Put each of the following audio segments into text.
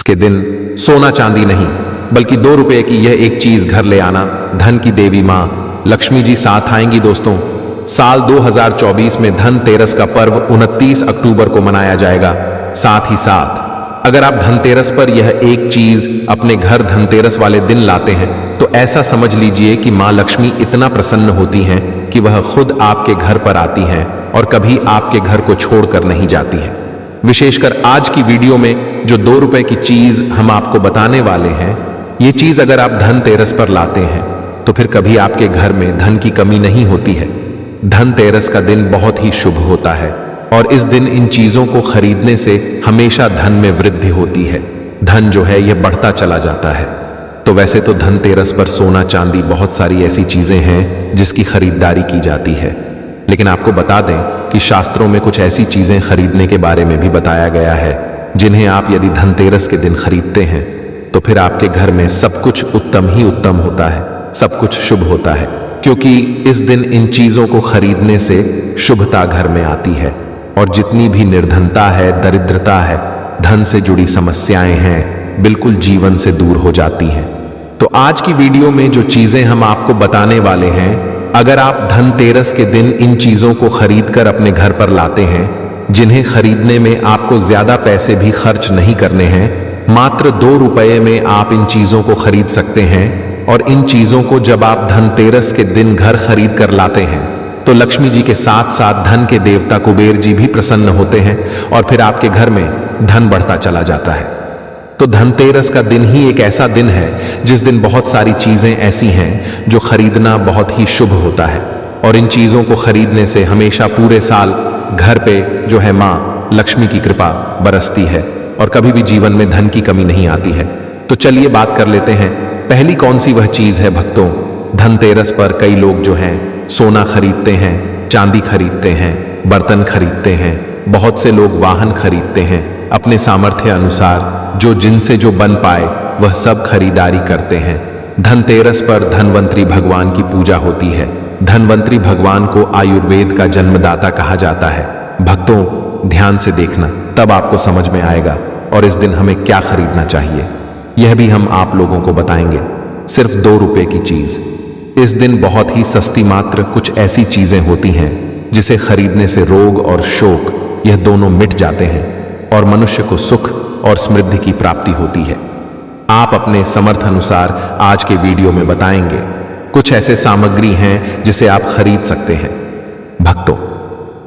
के दिन सोना चांदी नहीं बल्कि 2 रुपए की यह एक चीज घर ले आना, धन की देवी मां लक्ष्मी जी साथ आएंगी। दोस्तों, साल 2024 में धनतेरस का पर्व 29 अक्टूबर को मनाया जाएगा। साथ ही साथ अगर आप धनतेरस पर यह एक चीज अपने घर धनतेरस वाले दिन लाते हैं तो ऐसा समझ लीजिए कि मां लक्ष्मी इतना प्रसन्न होती हैं कि वह खुद आपके घर पर आती हैं और कभी आपके घर को छोड़कर नहीं जाती हैं। विशेषकर आज की वीडियो में जो 2 रुपए की चीज हम आपको बताने वाले हैं, ये चीज अगर आप धनतेरस पर लाते हैं तो फिर कभी आपके घर में धन की कमी नहीं होती है। धनतेरस का दिन बहुत ही शुभ होता है और इस दिन इन चीजों को खरीदने से हमेशा धन में वृद्धि होती है। धन जो है यह बढ़ता चला जाता है। तो वैसे तो धनतेरस पर सोना चांदी बहुत सारी ऐसी चीजें हैं जिसकी खरीदारी की जाती है, लेकिन आपको बता दें कि शास्त्रों में कुछ ऐसी चीजें खरीदने के बारे में भी बताया गया है जिन्हें आप यदि धनतेरस के दिन खरीदते हैं तो फिर आपके घर में सब कुछ उत्तम ही उत्तम होता है, सब कुछ शुभ होता है, क्योंकि इस दिन इन चीजों को खरीदने से शुभता घर में आती है और जितनी भी निर्धनता है, दरिद्रता है, धन से जुड़ी समस्याएं हैं, बिल्कुल जीवन से दूर हो जाती हैं। तो आज की वीडियो में जो चीजें हम आपको बताने वाले हैं, अगर आप धनतेरस के दिन इन चीजों को खरीदकर अपने घर पर लाते हैं, जिन्हें खरीदने में आपको ज्यादा पैसे भी खर्च नहीं करने हैं, मात्र 2 रुपए में आप इन चीजों को खरीद सकते हैं। और इन चीजों को जब आप धनतेरस के दिन घर खरीद कर लाते हैं तो लक्ष्मी जी के साथ साथ धन के देवता कुबेर जी भी प्रसन्न होते हैं और फिर आपके घर में धन बढ़ता चला जाता है। तो धनतेरस का दिन ही एक ऐसा दिन है जिस दिन बहुत सारी चीजें ऐसी हैं जो खरीदना बहुत ही शुभ होता है और इन चीजों को खरीदने से हमेशा पूरे साल घर पे जो है मां लक्ष्मी की कृपा बरसती है और कभी भी जीवन में धन की कमी नहीं आती है। तो चलिए बात कर लेते हैं, पहली कौन सी वह चीज है। भक्तों, धनतेरस पर कई लोग जो हैं सोना खरीदते हैं, चांदी खरीदते हैं, बर्तन खरीदते हैं, बहुत से लोग वाहन खरीदते हैं, अपने सामर्थ्य अनुसार जो जिनसे जो बन पाए वह सब खरीदारी करते हैं। धनतेरस पर धनवंतरी भगवान की पूजा होती है। धनवंतरी भगवान को आयुर्वेद का जन्मदाता कहा जाता है। भक्तों, ध्यान से देखना, तब आपको समझ में आएगा और इस दिन हमें क्या खरीदना चाहिए यह भी हम आप लोगों को बताएंगे। सिर्फ 2 रुपए की चीज। इस दिन बहुत ही सस्ती मात्र कुछ ऐसी चीजें होती हैं जिसे खरीदने से रोग और शोक यह दोनों मिट जाते हैं और मनुष्य को सुख और समृद्धि की प्राप्ति होती है। आप अपने समर्थ अनुसार आज के वीडियो में बताएंगे कुछ ऐसे सामग्री हैं जिसे आप खरीद सकते हैं। भक्तों,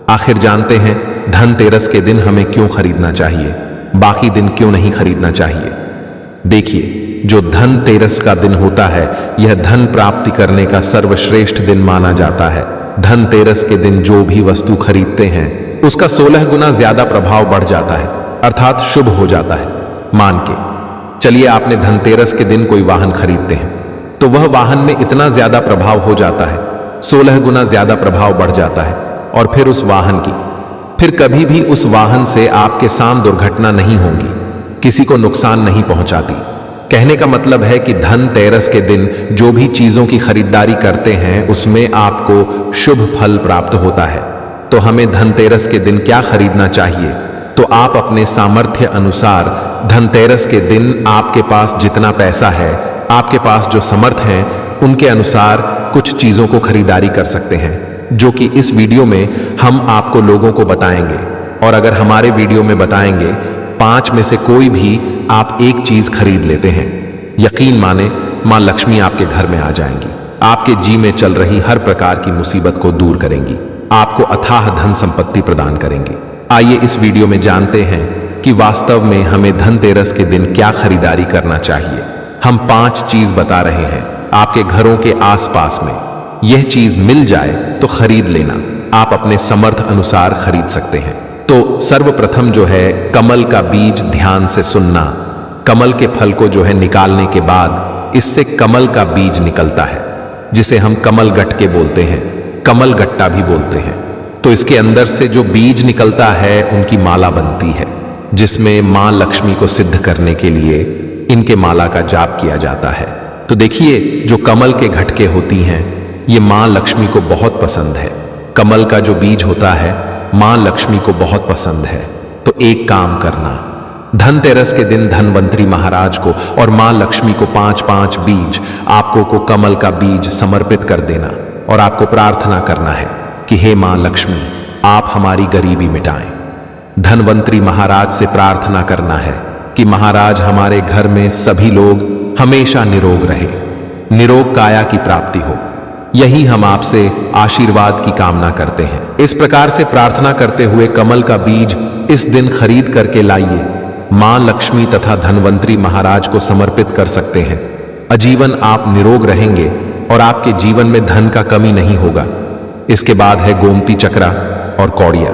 आखिर जानते हैं धनतेरस के दिन हमें क्यों खरीदना चाहिए, बाकी दिन क्यों नहीं खरीदना चाहिए। देखिए, जो धनतेरस का दिन होता है यह धन प्राप्ति करने का सर्वश्रेष्ठ दिन माना जाता है। धनतेरस के दिन जो भी वस्तु खरीदते हैं उसका 16 गुना ज्यादा प्रभाव बढ़ जाता है, अर्थात शुभ हो जाता है। मान के चलिए आपने धनतेरस के दिन कोई वाहन खरीदते हैं तो वह वाहन में इतना ज्यादा प्रभाव हो जाता है, 16 गुना ज्यादा प्रभाव बढ़ जाता है और फिर उस वाहन की फिर कभी भी उस वाहन से आपके साथ दुर्घटना नहीं होगी, किसी को नुकसान नहीं पहुंचाती। कहने का मतलब है कि धनतेरस के दिन जो भी चीजों की खरीदारी करते हैं उसमें आपको शुभ फल प्राप्त होता है। तो हमें धनतेरस के दिन क्या खरीदना चाहिए? तो आप अपने सामर्थ्य अनुसार धनतेरस के दिन आपके पास जितना पैसा है, आपके पास जो समर्थ हैं, उनके अनुसार कुछ चीजों को खरीदारी कर सकते हैं, जो कि इस वीडियो में हम आपको लोगों को बताएंगे। और अगर हमारे वीडियो में बताएंगे 5 में से कोई भी आप एक चीज खरीद लेते हैं, यकीन माने मां लक्ष्मी आपके घर में आ जाएंगी, आपके जी में चल रही हर प्रकार की मुसीबत को दूर करेंगी, आपको अथाह धन संपत्ति प्रदान करेंगी। आइए इस वीडियो में जानते हैं कि वास्तव में हमें धनतेरस के दिन क्या खरीदारी करना चाहिए। हम 5 चीज बता रहे हैं, आपके घरों के आसपास में यह चीज मिल जाए तो खरीद लेना, आप अपने समर्थ अनुसार खरीद सकते हैं। तो सर्वप्रथम जो है कमल का बीज, ध्यान से सुनना। कमल के फल को जो है निकालने के बाद इससे कमल का बीज निकलता है, जिसे हम कमल गट्टे बोलते हैं, कमल गट्टा भी बोलते हैं। तो इसके अंदर से जो बीज निकलता है उनकी माला बनती है, जिसमें मां लक्ष्मी को सिद्ध करने के लिए इनके माला का जाप किया जाता है। तो देखिए, जो कमल के घटके होती हैं ये मां लक्ष्मी को बहुत पसंद है। कमल का जो बीज होता है मां लक्ष्मी को बहुत पसंद है। तो एक काम करना, धनतेरस के दिन धनवंतरी महाराज को और मां लक्ष्मी को 5-5 बीज आपको को कमल का बीज समर्पित कर देना और आपको प्रार्थना करना है कि हे मां लक्ष्मी, आप हमारी गरीबी मिटाएं। धनवंतरी महाराज से प्रार्थना करना है कि महाराज हमारे घर में सभी लोग हमेशा निरोग रहे, निरोग काया की प्राप्ति हो। यही हम आपसे आशीर्वाद की कामना करते हैं। इस प्रकार से प्रार्थना करते हुए कमल का बीज इस दिन खरीद करके लाइए, मां लक्ष्मी तथा धनवंतरी महाराज को समर्पित कर सकते हैं। आजीवन आप निरोग रहेंगे और आपके जीवन में धन का कमी नहीं होगा। इसके बाद है गोमती चक्रा और कौड़िया।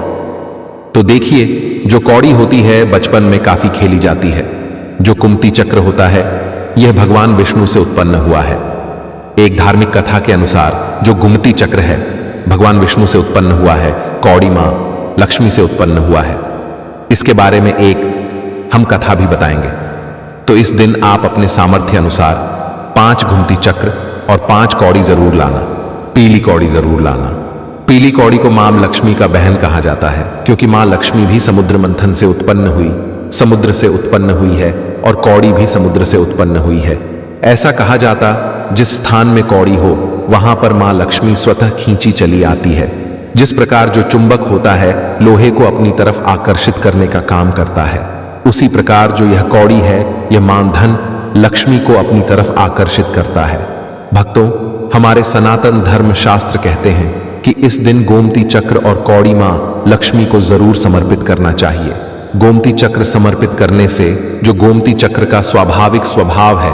तो देखिए, जो कौड़ी होती है बचपन में काफी खेली जाती है। जो कुमती चक्र होता है यह भगवान विष्णु से उत्पन्न हुआ है। एक धार्मिक कथा के अनुसार जो गुमती चक्र है भगवान विष्णु से उत्पन्न हुआ है, कौड़ी मां लक्ष्मी से उत्पन्न हुआ है। इसके बारे में एक हम कथा भी बताएंगे। तो इस दिन आप अपने सामर्थ्य अनुसार 5 घुमती चक्र और 5 कौड़ी जरूर लाना। पीली कौड़ी जरूर लाना। पीली कौड़ी को मां लक्ष्मी का बहन कहा जाता है, क्योंकि मां लक्ष्मी भी समुद्र मंथन से उत्पन्न हुई, समुद्र से उत्पन्न हुई है और कौड़ी भी समुद्र से उत्पन्न हुई है। ऐसा कहा जाता, जिस स्थान में कौड़ी हो वहां पर मां लक्ष्मी स्वतः खींची चली आती है। जिस प्रकार जो चुंबक होता है लोहे को अपनी तरफ आकर्षित करने का काम करता है, उसी प्रकार जो यह कौड़ी है यह मां धन लक्ष्मी को अपनी तरफ आकर्षित करता है। भक्तों, हमारे सनातन धर्म शास्त्र कहते हैं कि इस दिन गोमती चक्र और कौड़ी मां लक्ष्मी को जरूर समर्पित करना चाहिए। गोमती चक्र समर्पित करने से जो गोमती चक्र का स्वाभाविक स्वभाव है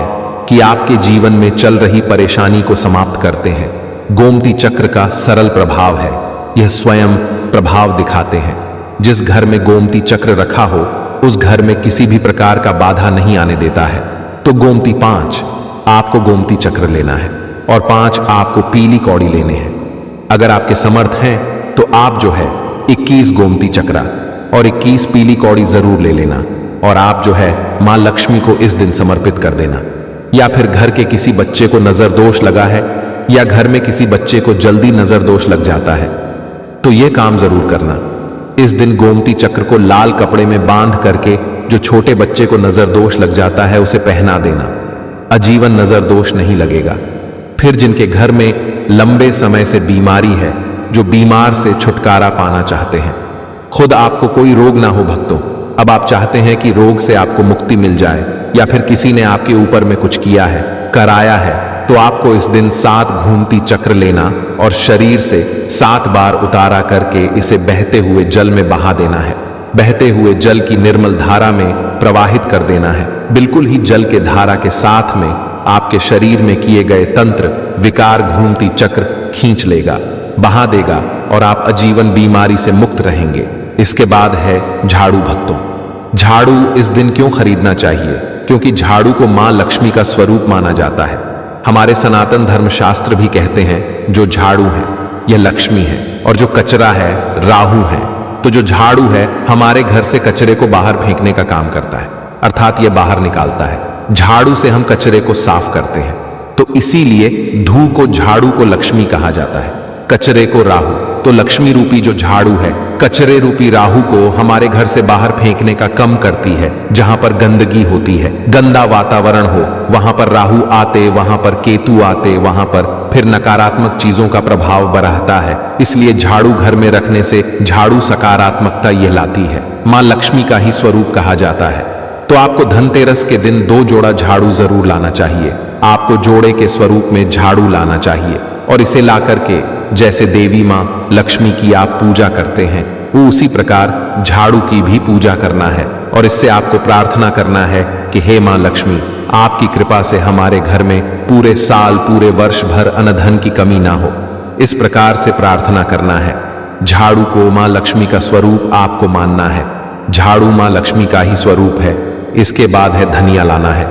कि आपके जीवन में चल रही परेशानी को समाप्त करते हैं। गोमती चक्र का सरल प्रभाव है, यह स्वयं प्रभाव दिखाते हैं। जिस घर में गोमती चक्र रखा हो उस घर में किसी भी प्रकार का बाधा नहीं आने देता है। तो गोमती 5 आपको गोमती चक्र लेना है और 5 आपको पीली कौड़ी लेने हैं। अगर आपके समर्थ हैं तो आप जो है 21 गोमती चक्रा और 21 पीली कौड़ी जरूर ले लेना और आप जो है मां लक्ष्मी को इस दिन समर्पित कर देना। या फिर घर के किसी बच्चे को नजर दोष लगा है या घर में किसी बच्चे को जल्दी नजर दोष लग जाता है तो यह काम जरूर करना। इस दिन गोमती चक्र को लाल कपड़े में बांध करके जो छोटे बच्चे को नजर दोष लग जाता है उसे पहना देना। आजीवन नजर दोष नहीं लगेगा। फिर जिनके घर में लंबे समय से बीमारी है, जो बीमार से छुटकारा पाना चाहते हैं, खुद आपको कोई रोग ना हो भक्तों, अब आप चाहते हैं कि रोग से आपको मुक्ति मिल जाए या फिर किसी ने आपके ऊपर में कुछ किया है, कराया है, तो आपको इस दिन 7 घूमती चक्र लेना और शरीर से 7 बार उतारा करके इसे बहते हुए जल में बहा देना है। बहते हुए जल की निर्मल धारा में प्रवाहित कर देना है। बिल्कुल ही जल के धारा के साथ में आपके शरीर में किए गए तंत्र विकार घूमती चक्र खींच लेगा, बहा देगा और आप आजीवन बीमारी से मुक्त रहेंगे। इसके बाद है झाड़ू। भक्तों, झाड़ू इस दिन क्यों खरीदना चाहिए? क्योंकि झाड़ू को मां लक्ष्मी का स्वरूप माना जाता है। हमारे सनातन धर्म शास्त्र भी कहते हैं जो झाड़ू है यह लक्ष्मी है और जो कचरा है राहु है। तो जो झाड़ू है हमारे घर से कचरे को बाहर फेंकने का काम करता है, अर्थात यह बाहर निकालता है। झाड़ू से हम कचरे को साफ करते हैं, तो इसीलिए धू को झाड़ू को लक्ष्मी कहा जाता है, कचरे को राहु। तो लक्ष्मी रूपी जो झाड़ू है कचरे रूपी राहु को हमारे घर से बाहर फेंकने का काम करती है। जहां पर गंदगी होती है, गंदा वातावरण हो, वहां पर राहु आते, वहां पर केतु आते, वहां पर फिर नकारात्मक चीजों का प्रभाव बढ़ता है। इसलिए झाड़ू घर में रखने से झाड़ू सकारात्मकता यह लाती है। मां लक्ष्मी का ही स्वरूप कहा जाता है। तो आपको धनतेरस के दिन 2 जोड़ा झाड़ू जरूर लाना चाहिए। आपको जोड़े के स्वरूप में झाड़ू लाना चाहिए और इसे ला करके जैसे देवी मां लक्ष्मी की आप पूजा करते हैं उसी प्रकार झाड़ू की भी पूजा करना है और इससे आपको प्रार्थना करना है कि हे मां लक्ष्मी, आपकी कृपा से हमारे घर में पूरे साल पूरे वर्ष भर अन्न धन की कमी ना हो। इस प्रकार से प्रार्थना करना है। झाड़ू को मां लक्ष्मी का स्वरूप आपको मानना है। झाड़ू मां लक्ष्मी का ही स्वरूप है। इसके बाद है धनिया लाना है।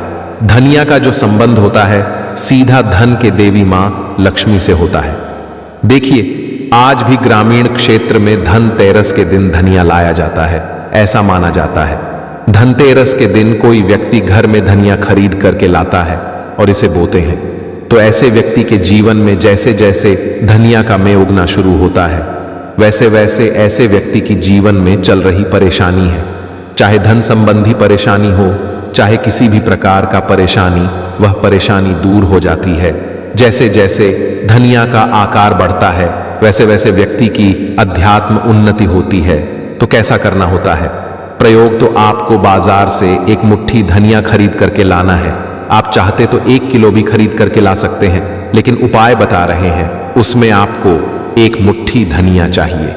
धनिया का जो संबंध होता है सीधा धन के देवी मां लक्ष्मी से होता है। देखिए, आज भी ग्रामीण क्षेत्र में धनतेरस के दिन धनिया लाया जाता है। ऐसा माना जाता है धनतेरस के दिन कोई व्यक्ति घर में धनिया खरीद करके लाता है और इसे बोते हैं, तो ऐसे व्यक्ति के जीवन में जैसे जैसे धनिया का मेह उगना शुरू होता है वैसे वैसे ऐसे व्यक्ति की जीवन में चल रही परेशानी है चाहे धन संबंधी परेशानी हो, चाहे किसी भी प्रकार का परेशानी, वह परेशानी दूर हो जाती है। जैसे जैसे धनिया का आकार बढ़ता है, वैसे वैसे व्यक्ति की अध्यात्म उन्नति होती है। तो कैसा करना होता है? प्रयोग तो आपको बाजार से एक मुट्ठी धनिया खरीद करके लाना है। आप चाहते तो 1 किलो भी खरीद करके ला सकते हैं, लेकिन उपाय बता रहे हैं। उसमें आपको एक मुट्ठी धनिया चाहिए।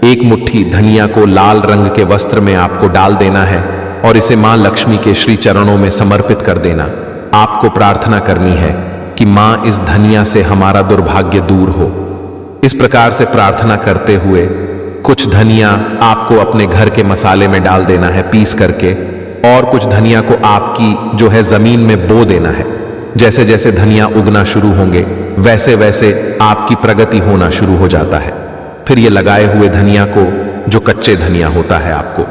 एक मुट्ठी धनिया को लाल रंग के वस्त्र में आपको डाल देना है और इसे मां लक्ष्मी के श्री चरणों में समर्पित कर देना। आपको प्रार्थना करनी है कि मां इस धनिया से हमारा दुर्भाग्य दूर हो। इस प्रकार से प्रार्थना करते हुए कुछ धनिया आपको अपने घर के मसाले में डाल देना है पीस करके, और कुछ धनिया को आपकी जो है जमीन में बो देना है। जैसे जैसे धनिया उगना शुरू होंगे, वैसे वैसे आपकी प्रगति होना शुरू हो जाता है। फिर ये लगाए हुए धनिया को, जो कच्चे धनिया होता है, आपको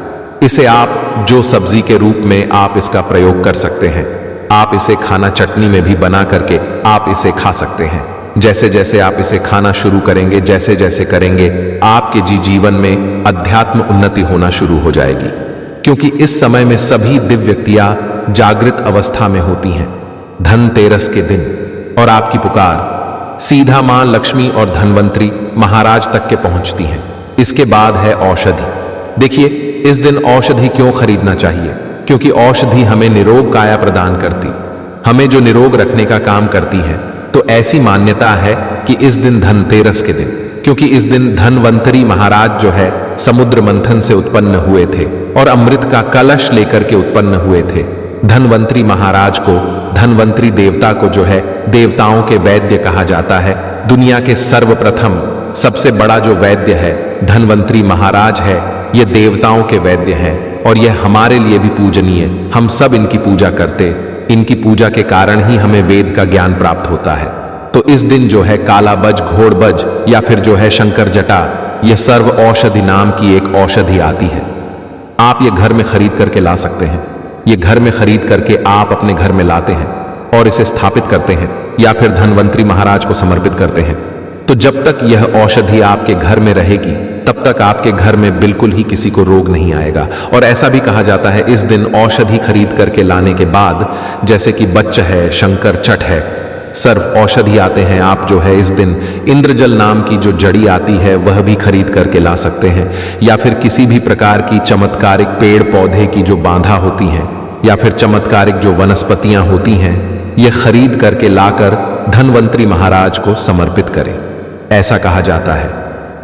इसे आप जो सब्जी के रूप में आप इसका प्रयोग कर सकते हैं। आप इसे खाना चटनी में भी बना करके आप इसे खा सकते हैं। जैसे जैसे आप इसे खाना शुरू करेंगे, जैसे जैसे करेंगे, आपके जीवन में अध्यात्म उन्नति होना शुरू हो जाएगी। क्योंकि इस समय में सभी दिव्य व्यक्तियां जागृत अवस्था में होती हैं धनतेरस के दिन, और आपकी पुकार सीधा मां लक्ष्मी और धनवंतरी महाराज तक के पहुंचती हैं। इसके बाद है औषधि। देखिए, इस दिन औषधि क्यों खरीदना चाहिए? क्योंकि औषधि हमें निरोग काया प्रदान करती, हमें जो निरोग रखने का काम करती है। तो ऐसी मान्यता है कि इस दिन धनतेरस के दिन, क्योंकि इस दिन धनवंतरी महाराज जो है समुद्र मंथन से उत्पन्न हुए थे और अमृत का कलश लेकर के उत्पन्न हुए थे। धनवंतरी महाराज को, धनवंतरी देवता को जो है देवताओं के वैद्य कहा जाता है। दुनिया के सर्वप्रथम सबसे बड़ा जो वैद्य है धनवंतरी महाराज है। ये देवताओं के वैद्य हैं और यह हमारे लिए भी पूजनीय। हम सब इनकी पूजा करते, इनकी पूजा के कारण ही हमें वेद का ज्ञान प्राप्त होता है। तो इस दिन जो है कालाबज, घोड़बज या फिर जो है शंकर जटा, यह सर्व औषधि नाम की एक औषधि आती है। आप ये घर में खरीद करके ला सकते हैं। ये घर में खरीद करके आप अपने घर में लाते हैं और इसे स्थापित करते हैं या फिर धनवंतरी महाराज को समर्पित करते हैं। तो जब तक यह औषधि आपके घर में रहेगी, तब तक आपके घर में बिल्कुल ही किसी को रोग नहीं आएगा। और ऐसा भी कहा जाता है, इस दिन औषधि खरीद करके लाने के बाद, जैसे कि बच्च है, शंकर चट है, सर्व औषधि आते हैं, आप जो है इस दिन इंद्रजल नाम की जो जड़ी आती है वह भी खरीद करके ला सकते हैं। या फिर किसी भी प्रकार की चमत्कारिक पेड़ पौधे की जो बांधा होती हैं या फिर चमत्कारिक जो वनस्पतियां होती हैं, यह खरीद करके लाकर धनवंतरी महाराज को समर्पित करें। ऐसा कहा जाता है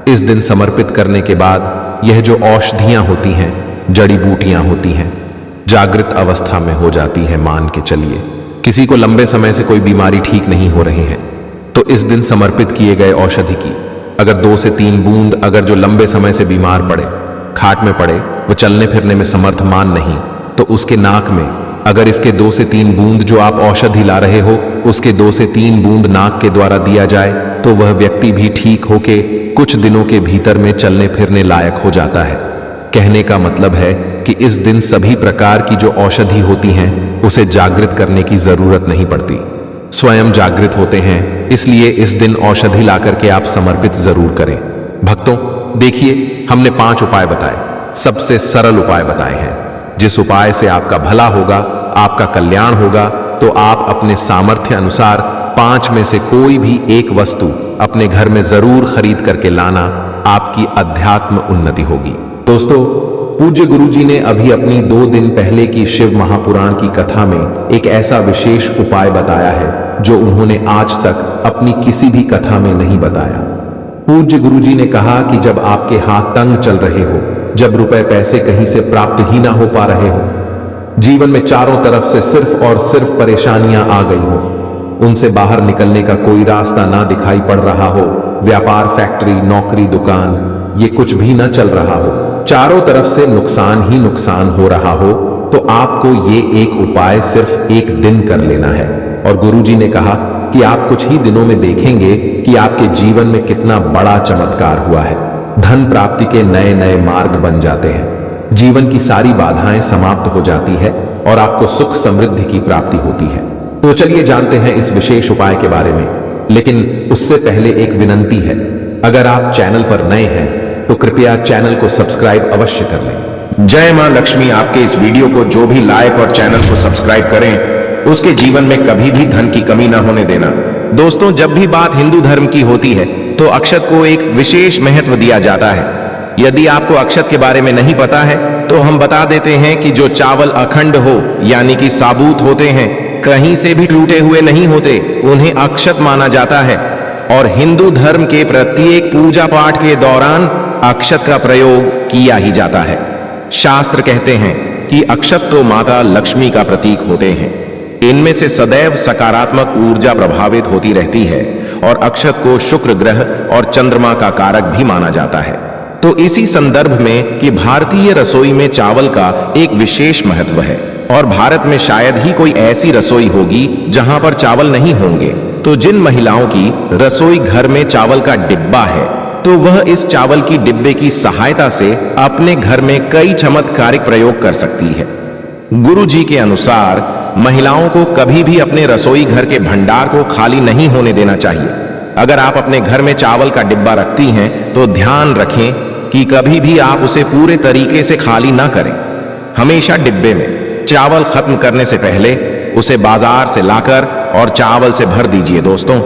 इस दिन समर्पित करने के बाद यह जो औषधियां होती हैं, जड़ी बूटियां होती हैं, जागृत अवस्था में हो जाती है। मान के चलिए किसी को लंबे समय से कोई बीमारी ठीक नहीं हो रही है, तो इस दिन समर्पित किए गए औषधि की अगर 2 से 3 बूंद, अगर जो लंबे समय से बीमार पड़े, खाट में पड़े, वो चलने फिरने में समर्थमान नहीं, तो उसके नाक में अगर इसके 2 से 3 बूंद जो आप औषधि ला रहे हो, उसके 2 से 3 बूंद नाक के द्वारा दिया जाए, तो वह व्यक्ति भी ठीक होके कुछ दिनों के भीतर में चलने फिरने लायक हो जाता है। कहने का मतलब है कि इस दिन सभी प्रकार की जो औषधि होती हैं, उसे जागृत करने की जरूरत नहीं पड़ती, स्वयं जागृत होते हैं। इसलिए इस दिन औषधि ला करके आप समर्पित जरूर करें। भक्तों, देखिए, हमने 5 उपाय बताए, सबसे सरल उपाय बताए हैं। जिस उपाय से आपका भला होगा, आपका कल्याण होगा, तो आप अपने सामर्थ्य अनुसार 5 में से कोई भी एक वस्तु अपने घर में जरूर खरीद करके लाना, आपकी अध्यात्म उन्नति होगी। दोस्तों, पूज्य गुरुजी ने अभी अपनी 2 दिन पहले की शिव महापुराण की कथा में एक ऐसा विशेष उपाय बताया है जो उन्होंने आज तक अपनी किसी भी कथा में नहीं बताया। पूज्य गुरुजी ने कहा कि जब आपके हाथ तंग चल रहे हो, जब रुपए पैसे कहीं से प्राप्त ही ना हो पा रहे हो, जीवन में चारों तरफ से सिर्फ और सिर्फ परेशानियां आ गई हो, उनसे बाहर निकलने का कोई रास्ता ना दिखाई पड़ रहा हो, व्यापार, फैक्ट्री, नौकरी, दुकान, ये कुछ भी ना चल रहा हो, चारों तरफ से नुकसान ही नुकसान हो रहा हो, तो आपको ये एक उपाय सिर्फ एक दिन कर लेना है। और गुरुजी ने कहा कि आप कुछ ही दिनों में देखेंगे कि आपके जीवन में कितना बड़ा चमत्कार हुआ है। धन प्राप्ति के नए नए मार्ग बन जाते हैं, जीवन की सारी बाधाएं समाप्त हो जाती है और आपको सुख समृद्धि की प्राप्ति होती है। तो चलिए जानते हैं इस विशेष उपाय के बारे में, लेकिन उससे पहले एक विनंती है, अगर आप चैनल पर नए हैं तो कृपया चैनल को सब्सक्राइब अवश्य कर लें, जय मां लक्ष्मी। आपके इस वीडियो को जो भी लाइक और चैनल को सब्सक्राइब करें उसके जीवन में कभी भी धन की कमी ना होने देना। दोस्तों, जब भी बात हिंदू धर्म की होती है तो अक्षत को एक विशेष महत्व दिया जाता है। यदि आपको अक्षत के बारे में नहीं पता है तो हम बता देते हैं कि जो चावल अखंड हो यानी कि साबूत होते हैं, कहीं से भी टूटे हुए नहीं होते, उन्हें अक्षत माना जाता है। और हिंदू धर्म के प्रत्येक पूजा पाठ के दौरान अक्षत का प्रयोग किया ही जाता है। शास्त्र कहते हैं कि अक्षत तो माता लक्ष्मी का प्रतीक होते हैं। इनमें से सदैव सकारात्मक ऊर्जा प्रभावित होती रहती है और अक्षत को शुक्र ग्रह और चंद्रमा का कारक भी माना जाता है। तो इसी संदर्भ में कि भारतीय रसोई में चावल का एक विशेष महत्व है और भारत में शायद ही कोई ऐसी रसोई होगी जहां पर चावल नहीं होंगे। तो जिन महिलाओं की रसोई घर में चावल का डिब्बा है तो वह इस चावल की डिब्बे की सहायता से अपने घर में कई चमत्कारिक प्रयोग कर सकती है। गुरु जी के अनुसार महिलाओं को कभी भी अपने रसोई घर के भंडार को खाली नहीं होने देना चाहिए। अगर आप अपने घर में चावल का डिब्बा रखती हैं तो ध्यान रखें कि कभी भी आप उसे पूरे तरीके से खाली ना करें। हमेशा डिब्बे में चावल खत्म करने से पहले उसे बाजार से लाकर और चावल से भर दीजिए। दोस्तों,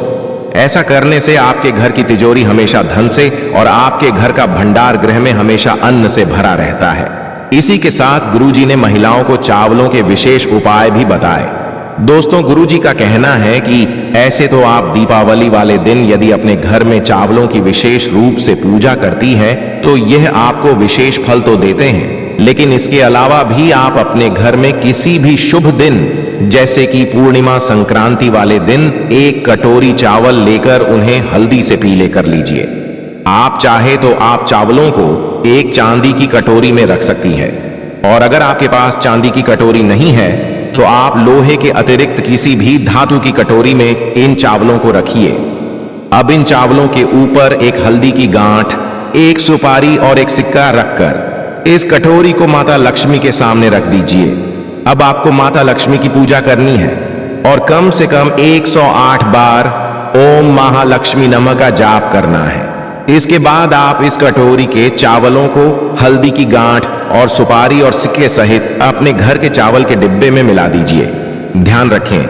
ऐसा करने से आपके घर की तिजोरी हमेशा धन से और आपके घर का भंडार गृह में हमेशा अन्न से भरा रहता है। इसी के साथ गुरुजी ने महिलाओं को चावलों के विशेष उपाय भी बताए। दोस्तों, गुरुजी का कहना है कि ऐसे तो आप दीपावली वाले दिन यदि अपने घर में चावलों की विशेष रूप से पूजा करती हैं तो यह आपको विशेष फल तो देते हैं, लेकिन इसके अलावा भी आप अपने घर में किसी भी शुभ दिन जैसे कि पूर्णिमा संक्रांति वाले दिन एक कटोरी चावल लेकर उन्हें हल्दी से पीले कर लीजिए। आप चाहे तो आप चावलों को एक चांदी की कटोरी में रख सकती हैं, और अगर आपके पास चांदी की कटोरी नहीं है तो आप लोहे के अतिरिक्त किसी भी धातु की कटोरी में इन चावलों को रखिए। अब इन चावलों के ऊपर एक हल्दी की गांठ, एक सुपारी और एक सिक्का रखकर इस कटोरी को माता लक्ष्मी के सामने रख दीजिए। अब आपको माता लक्ष्मी की पूजा करनी है और कम से कम 108 बार ओम महालक्ष्मी नमः का जाप करना है। इसके बाद आप इस कटोरी के चावलों को हल्दी की गांठ और सुपारी और सिक्के सहित अपने घर के चावल के डिब्बे में मिला दीजिए। ध्यान रखें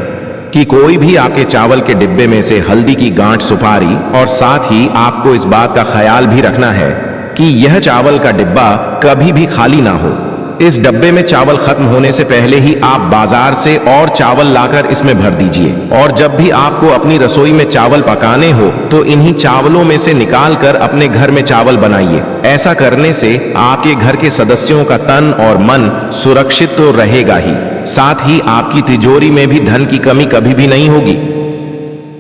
कि कोई भी आपके चावल के डिब्बे में से हल्दी की गांठ, सुपारी और साथ ही आपको इस बात का ख्याल भी रखना है कि यह चावल का डिब्बा कभी भी खाली ना हो। इस डब्बे में चावल खत्म होने से पहले ही आप बाजार से और चावल लाकर इसमें भर दीजिए। और जब भी आपको अपनी रसोई में चावल पकाने हो तो इन्हीं चावलों में से निकालकर अपने घर में चावल बनाइए। ऐसा करने से आपके घर के सदस्यों का तन और मन सुरक्षित तो रहेगा ही, साथ ही आपकी तिजोरी में भी धन की कमी कभी भी नहीं होगी।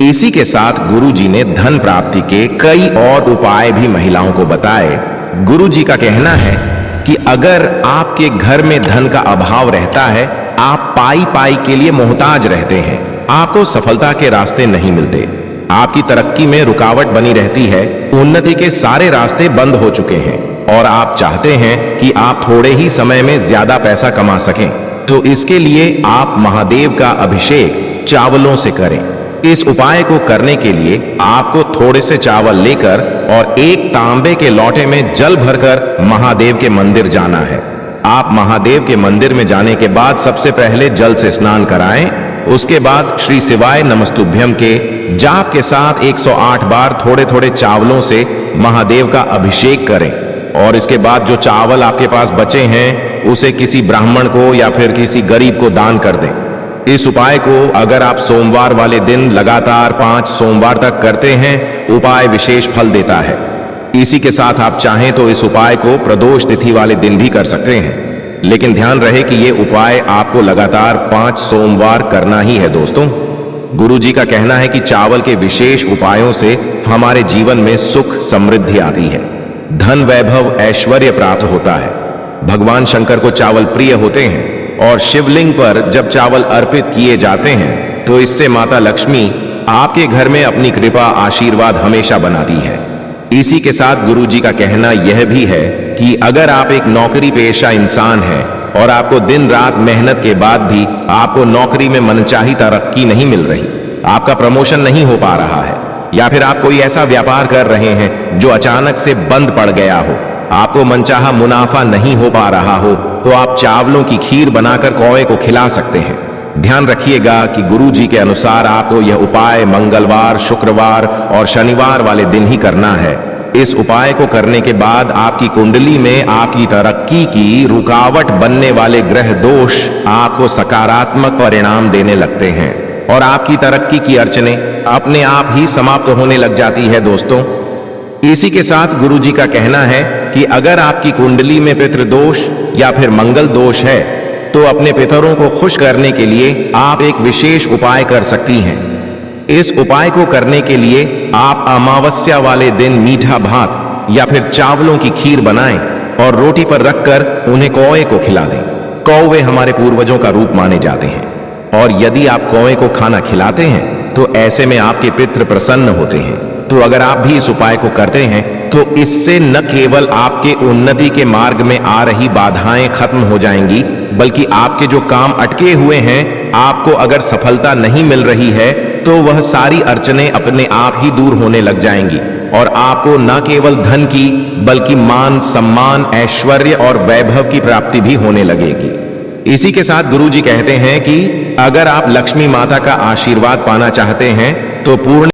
इसी के साथ गुरुजी ने धन प्राप्ति के कई और उपाय भी महिलाओं को बताए। गुरुजी का कहना है कि अगर आपके घर में धन का अभाव रहता है, आप पाई पाई के लिए मोहताज रहते हैं, आपको सफलता के रास्ते नहीं मिलते, आपकी तरक्की में रुकावट बनी रहती है, उन्नति के सारे रास्ते बंद हो चुके हैं और आप चाहते हैं कि आप थोड़े ही समय में ज्यादा पैसा कमा सकें, तो इसके लिए आप महादेव का अभिषेक चावलों से करें। इस उपाय को करने के लिए आपको थोड़े से चावल लेकर और एक तांबे के लोटे में जल भरकर महादेव के मंदिर जाना है। आप महादेव के मंदिर में जाने के बाद सबसे पहले जल से स्नान कराएं, उसके बाद श्री शिवाय नमस्तुभ्यम के जाप के साथ 108 बार थोड़े थोड़े चावलों से महादेव का अभिषेक करें और इसके बाद जो चावल आपके पास बचे हैं उसे किसी ब्राह्मण को या फिर किसी गरीब को दान कर दें। इस उपाय को अगर आप सोमवार वाले दिन लगातार 5 सोमवार तक करते हैं, उपाय विशेष फल देता है। इसी के साथ आप चाहें तो इस उपाय को प्रदोष तिथि वाले दिन भी कर सकते हैं, लेकिन ध्यान रहे कि ये उपाय आपको लगातार 5 सोमवार करना ही है। दोस्तों, गुरुजी का कहना है कि चावल के विशेष उपायों से हमारे जीवन में सुख समृद्धि आती है, धन वैभव ऐश्वर्य प्राप्त होता है। भगवान शंकर को चावल प्रिय होते हैं और शिवलिंग पर जब चावल अर्पित किए जाते हैं तो इससे माता लक्ष्मी आपके घर में अपनी कृपा आशीर्वाद हमेशा बनाती है। इसी के साथ गुरुजी का कहना यह भी है कि अगर आप एक नौकरी पेशा इंसान हैं और आपको दिन रात मेहनत के बाद भी आपको नौकरी में मनचाही तरक्की नहीं मिल रही, आपका प्रमोशन नहीं हो पा रहा है, या फिर आप कोई ऐसा व्यापार कर रहे हैं जो अचानक से बंद पड़ गया हो, आपको मनचाहा मुनाफा नहीं हो पा रहा हो तो आप चावलों की खीर बनाकर कौवे को खिला सकते हैं। ध्यान रखिएगा कि गुरु जी के अनुसार आपको यह उपाय मंगलवार, शुक्रवार और शनिवार वाले दिन ही करना है। इस उपाय को करने के बाद आपकी कुंडली में आपकी तरक्की की रुकावट बनने वाले ग्रह दोष आपको सकारात्मक परिणाम देने लगते हैं और आपकी तरक्की की अड़चनें अपने आप ही समाप्त होने लग जाती है दोस्तों। इसी के साथ गुरु जी का कहना है कि अगर आपकी कुंडली में पितृदोष या फिर मंगल दोष है तो अपने पितरों को खुश करने के लिए आप एक विशेष उपाय कर सकती हैं। इस उपाय को करने के लिए आप अमावस्या वाले दिन मीठा भात या फिर चावलों की खीर बनाएं और रोटी पर रखकर उन्हें कौवे को खिला दें। कौवे हमारे पूर्वजों का रूप माने जाते हैं और यदि आप कौवे को खाना खिलाते हैं तो ऐसे में आपके पितृ प्रसन्न होते हैं। तो अगर आप भी इस उपाय को करते हैं तो इससे न केवल आपके उन्नति के मार्ग में आ रही बाधाएं खत्म हो जाएंगी, बल्कि आपके जो काम अटके हुए हैं, आपको अगर सफलता नहीं मिल रही है तो वह सारी अड़चनें अपने आप ही दूर होने लग जाएंगी और आपको न केवल धन की बल्कि मान, सम्मान, ऐश्वर्य और वैभव की प्राप्ति भी होने लगेगी। इसी के साथ गुरु जी कहते हैं कि अगर आप लक्ष्मी माता का आशीर्वाद पाना चाहते हैं तो पूर्ण